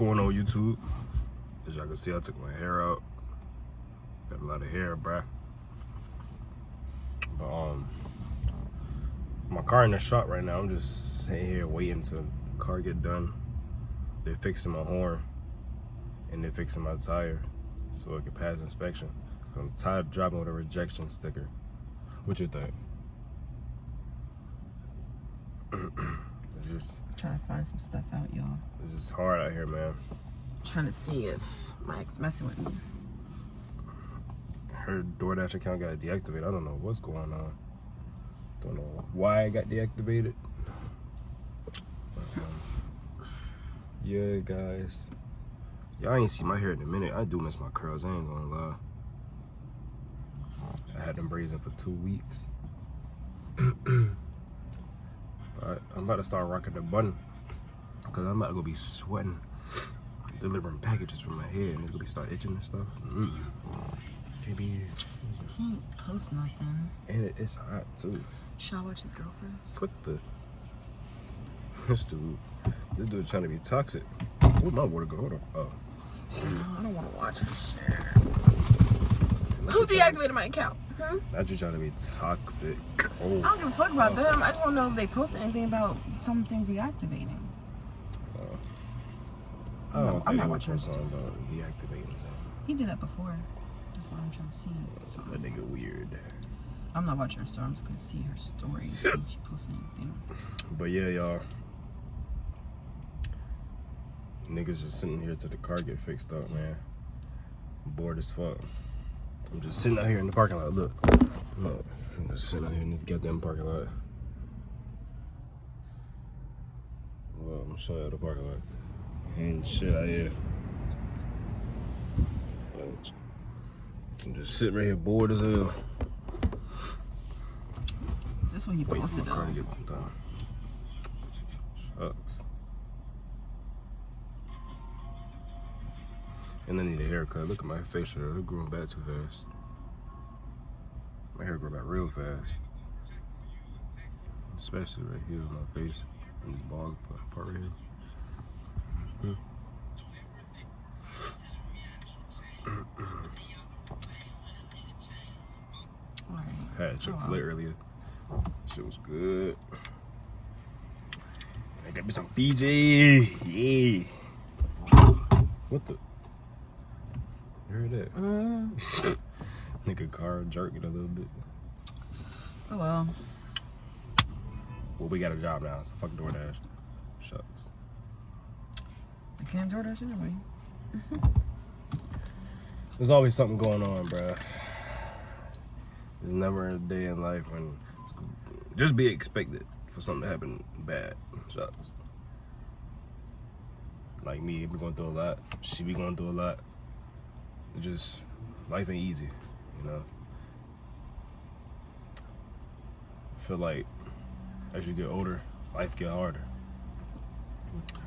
going on YouTube? As y'all can see, I took my hair out. Got a lot of hair, bruh. But my car in the shop right now. I'm just sitting here waiting till the car get done. They're fixing my horn and they're fixing my tire so it can pass inspection. I'm tired of driving with a rejection sticker. What you think? It's just trying to find some stuff out, y'all. It's just hard out here, man. Trying to see if my ex messing with me. Her DoorDash account got deactivated. I don't know what's going on. Don't know why it got deactivated. Yeah, guys. Y'all ain't see my hair in a minute. I do miss my curls. I ain't gonna lie. I had them braids in for 2 weeks. But I'm about to start rocking the bun because I'm about to go be sweating, delivering packages from my head, and it's gonna be start itching and stuff. Can't be. He ain't post nothing. And it's hot too. Should I watch his girlfriends? Put the. This dude trying to be toxic. Where'd my water go? Hold on. Oh. No, I don't want to watch this shit. Who deactivated my account? Not you trying to be toxic. Oh. I don't give a fuck about them. I just want to know if they posted anything about something deactivating. I'm not watching this. Deactivating. He did that before. That's what I'm trying to see. That nigga weird. I'm not watching her story. I'm just gonna see her story. See if she posts anything. But yeah, y'all. Niggas just sitting here till the car get fixed up, man. I'm bored as fuck. I'm just sitting out here in the parking lot. Look. I'm just sitting out here in this goddamn parking lot. Well, I'm gonna show you the parking lot. Ain't shit out here. I'm just sitting right here bored as hell. That's what he posted though. Shucks. And I need a haircut. Look at my facial hair. It grew back too fast. My hair grew back real fast. Especially right here on my face. And this bald part right here. Had Chick-fil-A earlier. Shit was good. I got me some BJ. Yeah. What the? You heard that? Nigga car jerking a little bit. Oh well. Well, we got a job now, so fuck DoorDash. Shucks. I can't DoorDash anyway. There's always something going on, bruh. There's never a day in life when just be expected for something to happen bad. Shucks. Like me, be going through a lot. She be going through a lot. It's just, life ain't easy, you know? I feel like as you get older, life get harder.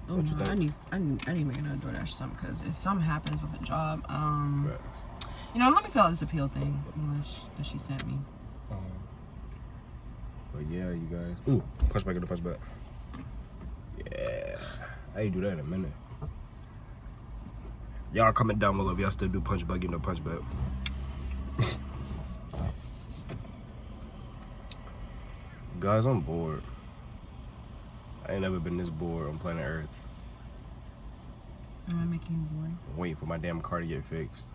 Oh no, I need to make another DoorDash or something, because if something happens with a job, you know, let me fill out this appeal thing that she sent me. But yeah, you guys. Ooh, punch back in the punch back. Yeah, I ain't do that in a minute. Y'all comment down below if y'all still do punch back in the punch back. Guys, I'm bored. I ain't never been this bored on planet Earth. Am I making you bored? I'm waiting for my damn car to get fixed.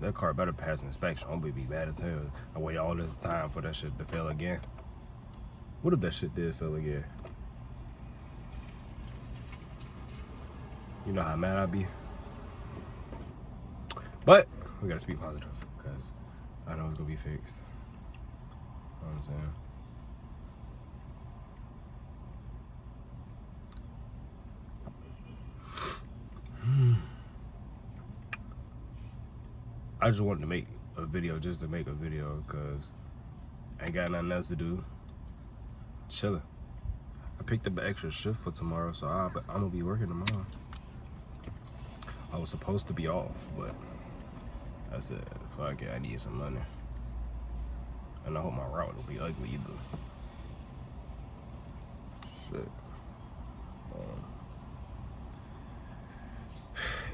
That car better pass inspection. I'm gonna be mad as hell. I wait all this time for that shit to fail again. What if that shit did fail again? You know how mad I'd be. But we gotta speak positive because I know it's gonna be fixed. You know what I'm saying? I just wanted to make a video just to make a video because I ain't got nothing else to do. Chilling. I picked up an extra shift for tomorrow, so I'm gonna be working tomorrow. I was supposed to be off, but I said, fuck it, I need some money. And I hope my route will be ugly either. Shit.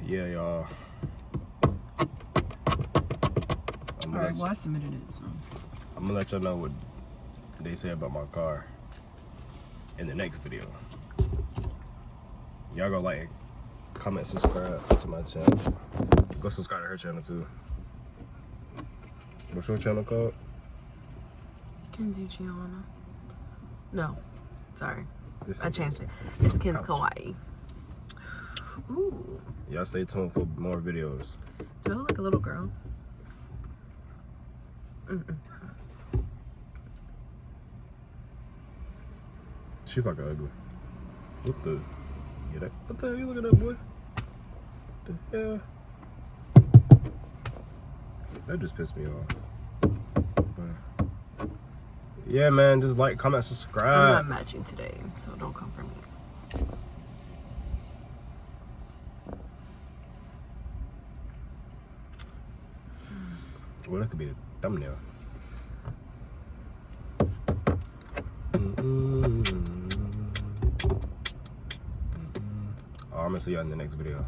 yeah, y'all. Alright, well, I submitted it, so. I'm gonna let y'all know what they say about my car in the next video. Y'all go like, comment, subscribe to my channel. Go subscribe to her channel too. What's your channel called? Kenzie Gianna. No, sorry. This I is- changed it. It's Ken's Ouch. Kawaii. Ooh. Y'all stay tuned for more videos. Do I look like a little girl? Mm-mm. She fucking ugly. What the? Yeah, that, what the hell you looking at, boy? What the hell? That just pissed me off. But, yeah, man, just like, comment, I'm subscribe. not matching today, so don't come for me. Well, that could be the thumbnail. I'm gonna see y'all in the next video.